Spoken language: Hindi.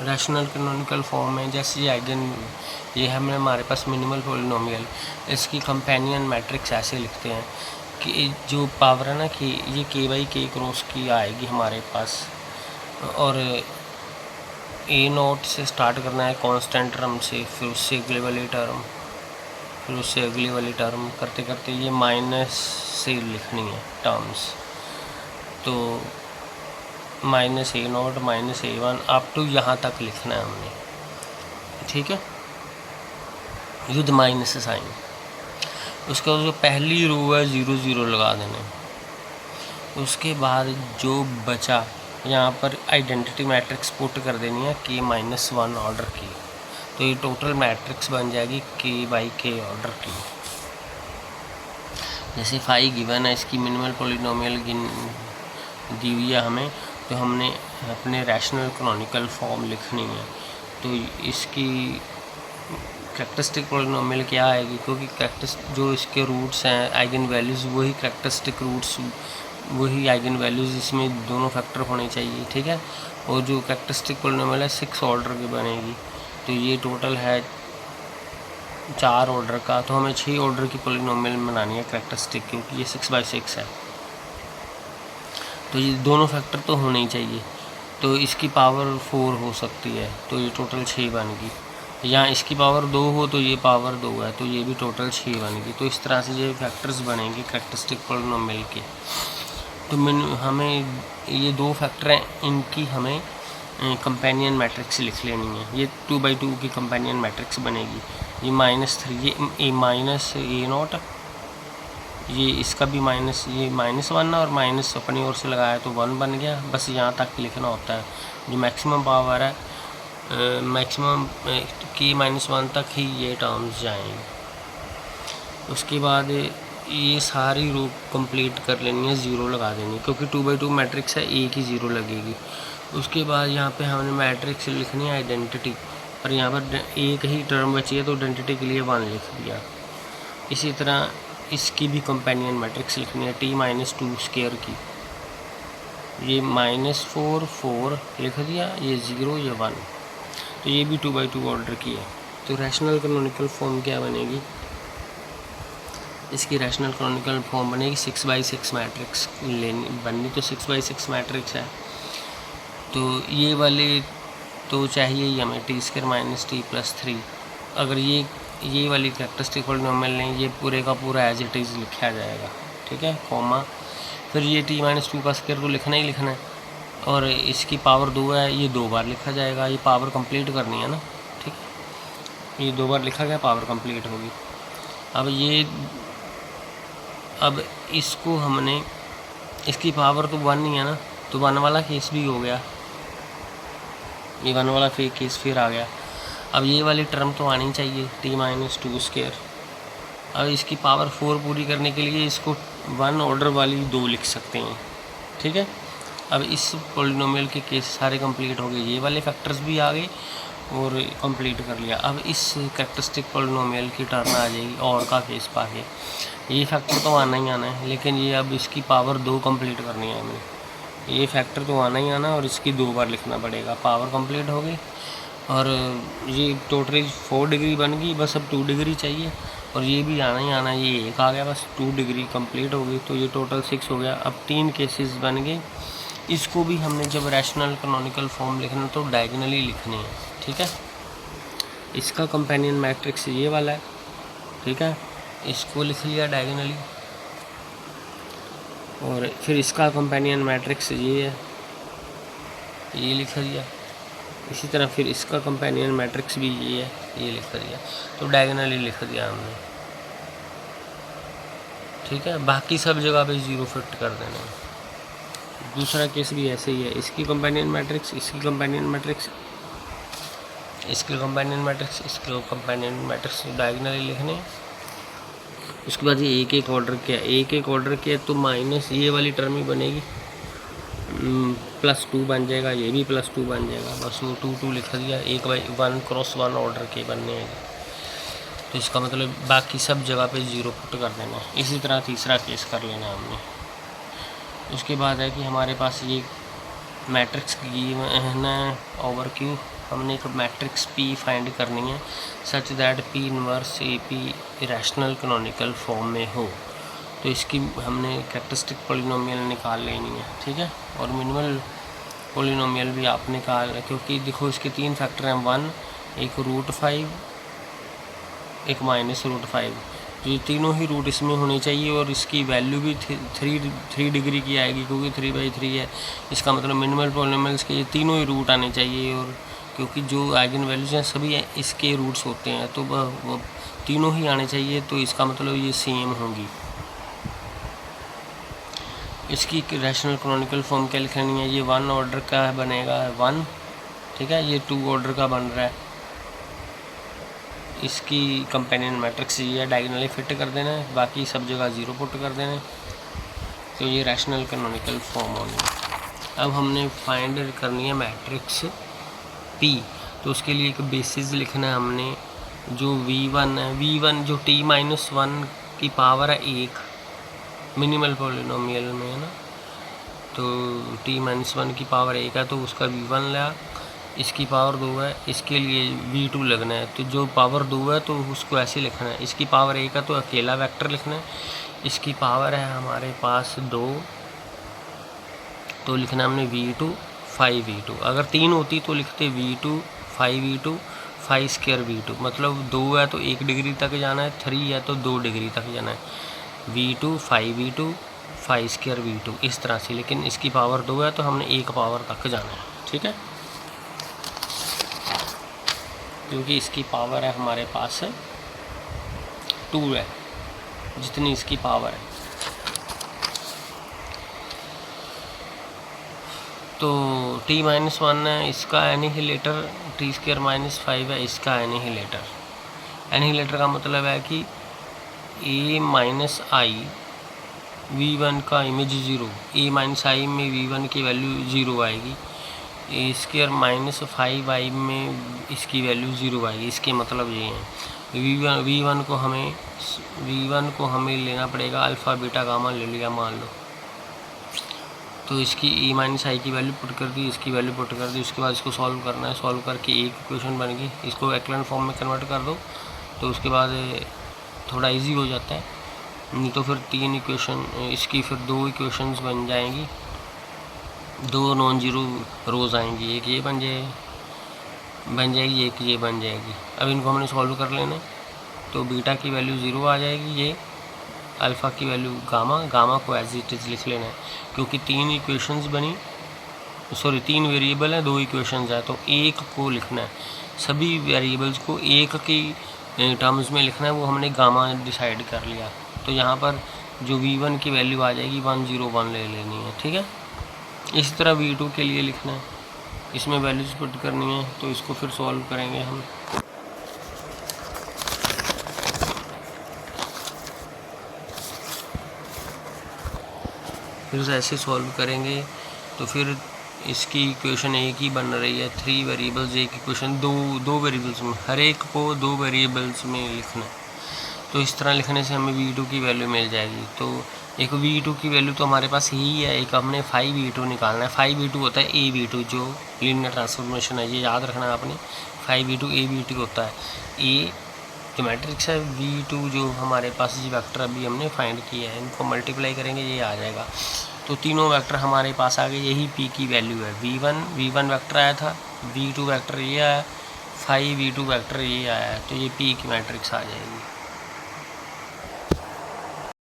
रैशनल कैनोनिकल फॉर्म में जैसे ये हमने हमारे पास मिनिमल पॉलिनोमियल, इसकी कंपेनियन मैट्रिक्स ऐसे लिखते हैं कि जो पावर है ना कि ये k बाई के क्रॉस की आएगी हमारे पास, और ए नोट से स्टार्ट करना है कांस्टेंट टर्म से, फिर उससे अगले वाली टर्म, फिर उससे अगली वाली टर्म करते करते ये माइनस से लिखनी है टर्म्स। तो -a0 -a1 अप टू यहाँ तक लिखना है हमने, ठीक है, विद माइनस साइन। उसका जो पहली रो है 0 0 लगा देना। उसके बाद जो बचा यहाँ पर आइडेंटिटी मैट्रिक्स पुट कर देनी है k-1 ऑर्डर की, तो ये टोटल मैट्रिक्स बन जाएगी k बाई के ऑर्डर की। जैसे फाई गिवन है, इसकी मिनिमल पॉलिनोमियल दी हुई है हमें, तो हमने अपने रैशनल कैनोनिकल फॉर्म लिखनी है। तो इसकी कैरेक्टरिस्टिक पॉलिनोमियल क्या आएगी, क्योंकि जो इसके रूट्स हैं आइगन वैल्यूज़, वही कैरेक्टरिस्टिक रूट्स, वही आइगन वैल्यूज़ इसमें दोनों फैक्टर होने चाहिए, ठीक है। और जो कैरेक्टरिस्टिक पॉलिनोमियल है 6 ऑर्डर की बनेगी, तो ये टोटल है 4 ऑर्डर का, तो हमें 6 ऑर्डर की पॉलिनोमियल बनानी है कैरेक्टरिस्टिक, क्योंकि ये 6/6 है। तो ये दोनों फैक्टर तो होने ही चाहिए, तो इसकी पावर 4 हो सकती है, तो ये टोटल 6 बन गई। यहाँ इसकी पावर 2 हो तो ये पावर 2 है, तो ये भी टोटल 6 बनेगी। तो इस तरह से ये फैक्टर्स बनेंगे कैरेक्टरिस्टिक पॉलिनोमियल के। तो हमें ये 2 फैक्टर हैं, इनकी हमें कंपेनियन मैट्रिक्स लिख लेनी है। ये 2/2 की कंपेनियन मैट्रिक्स बनेगी। ये -3, ये माइनस a0, ये इसका भी माइनस, ये -1 और माइनस अपनी ओर से लगाया तो 1 बन गया। बस यहाँ तक लिखना होता है। जो मैक्सिमम पावर है, मैक्सिमम k-1 तक ही ये टर्म्स जाएंगे। उसके बाद ये सारी रो कंप्लीट कर लेनी है, 0 लगा देनी, क्योंकि 2/2 मैट्रिक्स है, एक ही 0 लगेगी। उसके बाद यहाँ पे हमने मैट्रिक्स लिखनी है आइडेंटिटी, और यहाँ पर एक ही टर्म बची है तो आइडेंटिटी के लिए 1 लिख दिया। इसी तरह इसकी भी कंपेनियन मैट्रिक्स लिखनी है t-2 स्क्वायर की, ये -4 4 लिख दिया, ये 0 ये 1, तो ये भी 2/2 ऑर्डर की है। तो रैशनल कैनोनिकल फॉर्म क्या बनेगी, इसकी रैशनल कैनोनिकल फॉर्म बनेगी 6/6 मैट्रिक्स बननी, तो 6/6 मैट्रिक्स है। तो ये वाले तो चाहिए ही हमें t² - t+3। अगर ये वाली कैरेक्टरिस्टिक पॉलिनोमियल नहीं, ये पूरे का पूरा एज इट इज़ लिखा जाएगा, ठीक है, कॉमा, फिर ये t-2 का स्क्वायर तो लिखना ही लिखना है, और इसकी पावर 2 है, ये 2 बार लिखा जाएगा। ये पावर कंप्लीट करनी है ना, ठीक है, ये 2 बार लिखा गया, पावर कंप्लीट होगी। अब इसको हमने, इसकी पावर तो 1 ही है ना, तो 1 वाला केस भी हो गया, ये 1 वाला केस फिर आ गया। अब ये वाली टर्म तो आनी चाहिए t-2 स्क्वायर। अब इसकी पावर 4 पूरी करने के लिए इसको 1 ऑर्डर वाली 2 लिख सकते हैं, ठीक है। अब इस पॉलिनोमियल के केस सारे कंप्लीट हो गए, ये वाले फैक्टर्स भी आ गए और कंप्लीट कर लिया। अब इस कैरेक्टरिस्टिक पॉलिनोमियल की टर्म आ जाएगी और का केस पा के, ये फैक्टर तो आना ही आना है, लेकिन ये अब इसकी पावर 2 कंप्लीट करनी है हमें। ये फैक्टर तो आना ही आना और इसकी 2 बार लिखना पड़ेगा, पावर कंप्लीट हो गई। और ये टोटली 4 डिग्री बन गई, बस अब 2 डिग्री चाहिए, और ये भी आना ही आना, ये 1 आ गया, बस 2 डिग्री कंप्लीट हो गई। तो ये टोटल 6 हो गया। अब 3 केसेस बन गए। इसको भी हमने जब रैशनल कैनोनिकल फॉर्म लिखना तो डायगोनली लिखने हैं, ठीक है। इसका कंपेनियन मैट्रिक्स ये वाला है, ठीक है, इसको लिख लिया डायगोनली, और फिर इसका कंपेनियन मैट्रिक्स ये है, ये लिख दिया। इसी तरह फिर इसका कंपेनियन मैट्रिक्स भी ये है, ये लिख दिया। तो डायगोनली लिख दिया हमने, ठीक है। बाकी सब जगह पे 0 फिट कर देना है। दूसरा केस भी ऐसे ही है, इसकी कंपेनियन मैट्रिक्स, इसकी कंपेनियन मैट्रिक्स, इसकी कंपेनियन मैट्रिक्स, इसकी कंपेनियन मैट्रिक्स डायगोनली लिखने। उसके बाद ये एक ऑर्डर किया, एक ऑर्डर किया तो माइनस ये वाली टर्म ही बनेगी, +2 बन जाएगा, ये भी +2 बन जाएगा, बस वो 2 2 लिख दिया। 1/1 क्रॉस 1 ऑर्डर के बनने हैं, तो इसका मतलब बाकी सब जगह पे 0 पुट कर देना है। इसी तरह तीसरा केस कर लेना हमने। उसके बाद है कि हमारे पास ये मैट्रिक्स गिवन है ओवर क्यू, हमने एक मैट्रिक्स पी फाइंड करनी है such that P inverse A P rational canonical form में हो। तो इसकी हमने कैरेक्टरिस्टिक पॉलिनोमियल निकाल लेनी है, ठीक है। और मिनिमल पॉलिनोमियल भी आप निकाल, क्योंकि देखो इसके 3 फैक्टर हैं, 1, एक √5, एक -√5, जो तीनों ही रूट इसमें होने चाहिए और इसकी वैल्यू भी 3 डिग्री की आएगी, क्योंकि 3/3 है। इसका मतलब मिनिमल पॉलिनोमियल्स के ये तीनों ही रूट आने चाहिए, और क्योंकि जो आइगन वैल्यूज हैं सभी इसके रूट्स होते हैं, तो वो तीनों ही आने चाहिए, तो इसका मतलब ये सेम होंगी। इसकी रैशनल कैनोनिकल फॉर्म क्या लिखनी है, ये 1 ऑर्डर का बनेगा 1, ठीक है, ये 2 ऑर्डर का बन रहा है। इसकी कंपेनियन मैट्रिक्स ये है, डायगोनली फिट कर देना है, बाकी सब जगह 0 पुट कर देना है, तो ये रैशनल कैनोनिकल फॉर्म होनी है। अब हमने फाइंड करनी है मैट्रिक्स P, तो उसके लिए एक बेसिस लिखना है हमने, जो V1 है, V1 जो t-1 की पावर है 1 मिनिमल पॉलिनोमियल में है ना, तो t-1 की पावर 1 है, तो उसका V1 लिया, इसकी पावर 2 है, इसके लिए V2 लगना है, तो जो पावर 2 है तो उसको ऐसे लिखना है, इसकी पावर 1 है तो अकेला वेक्टर लिखना है, इसकी पावर है हमारे पास 2, तो लिखना हमने V2 5V2, अगर 3 होती तो लिखते V2 5V2 5² V2, मतलब 2 है तो 1 डिग्री तक जाना है, 3 है तो 2 डिग्री तक जाना है, V2 5V2 5² V2 इस तरह से। लेकिन इसकी पावर 2 है तो हमने 1 पावर तक जाना है, ठीक है, क्योंकि इसकी पावर है हमारे पास 2 है, जितनी इसकी पावर है। तो t-1 है, इसका एनिहिलेटर t² -5 है, इसका एनिहिलेटर। एनिहिलेटर का मतलब है कि a-i v1 का इमेज 0, a-i में v1 की वैल्यू 0 आएगी, a² -5i में इसकी वैल्यू 0 आएगी। इसके मतलब ये है v1 को हमें लेना पड़ेगा अल्फ़ा बीटा गामा ले लिया मान लो, तो इसकी a-i की वैल्यू पुट कर दी, इसकी वैल्यू पुट कर दी, उसके बाद इसको सॉल्व करना है, सॉल्व करके एक इक्वेशन बन गई, इसको एक्लन फॉर्म में कन्वर्ट कर दो, तो उसके बाद थोड़ा इजी हो जाता है, नहीं तो फिर 3 इक्वेशन, इसकी फिर 2 इक्वेशंस बन जाएंगी, 2 नॉन जीरो रोज़ आएंगी, एक ये बन जाएगी, एक ये बन जाएगी। अब इनको हमने सॉल्व कर लेना, तो बीटा की वैल्यू 0 आ जाएगी, ये अल्फ़ा की वैल्यू गामा को एज इट इज़ लिख लेना है, क्योंकि 3 इक्वेशंस बनी, 3 वेरिएबल हैं, 2 इक्वेशंस है, तो एक को लिखना है, सभी वेरिएबल्स को एक की टर्म्स में लिखना है, वो हमने गामा डिसाइड कर लिया। तो यहाँ पर जो V1 की वैल्यू आ जाएगी 101 ले लेनी है, ठीक है। इसी तरह V2 के लिए लिखना है, इसमें वैल्यूज पुट करनी है, तो इसको फिर सॉल्व करेंगे हम। फिर ऐसे सॉल्व करेंगे तो फिर इसकी इक्वेशन एक ही बन रही है, 3 वेरिएबल्स एक इक्वेशन, दो वेरिएबल्स में, हर एक को 2 वेरिएबल्स में लिखना है। तो इस तरह लिखने से हमें V2 की वैल्यू मिल जाएगी। तो एक V2 की वैल्यू तो हमारे पास ही है, एक हमने 5V2 निकालना है। 5V2 होता है AV2, जो लीनियर ट्रांसफॉर्मेशन है, ये याद रखना है आपने, 5V2 AV2 होता है। A जो मैट्रिक्स है, V2 जो हमारे पास जी वेक्टर अभी हमने फाइंड किया है, इनको मल्टीप्लाई करेंगे ये आ जाएगा। तो तीनों वेक्टर हमारे पास आ गए, यही P की वैल्यू है। V1 वेक्टर आया था, V2 वेक्टर ये आया, 5V2 वेक्टर ये आया है, तो ये P की मैट्रिक्स आ जाएगी।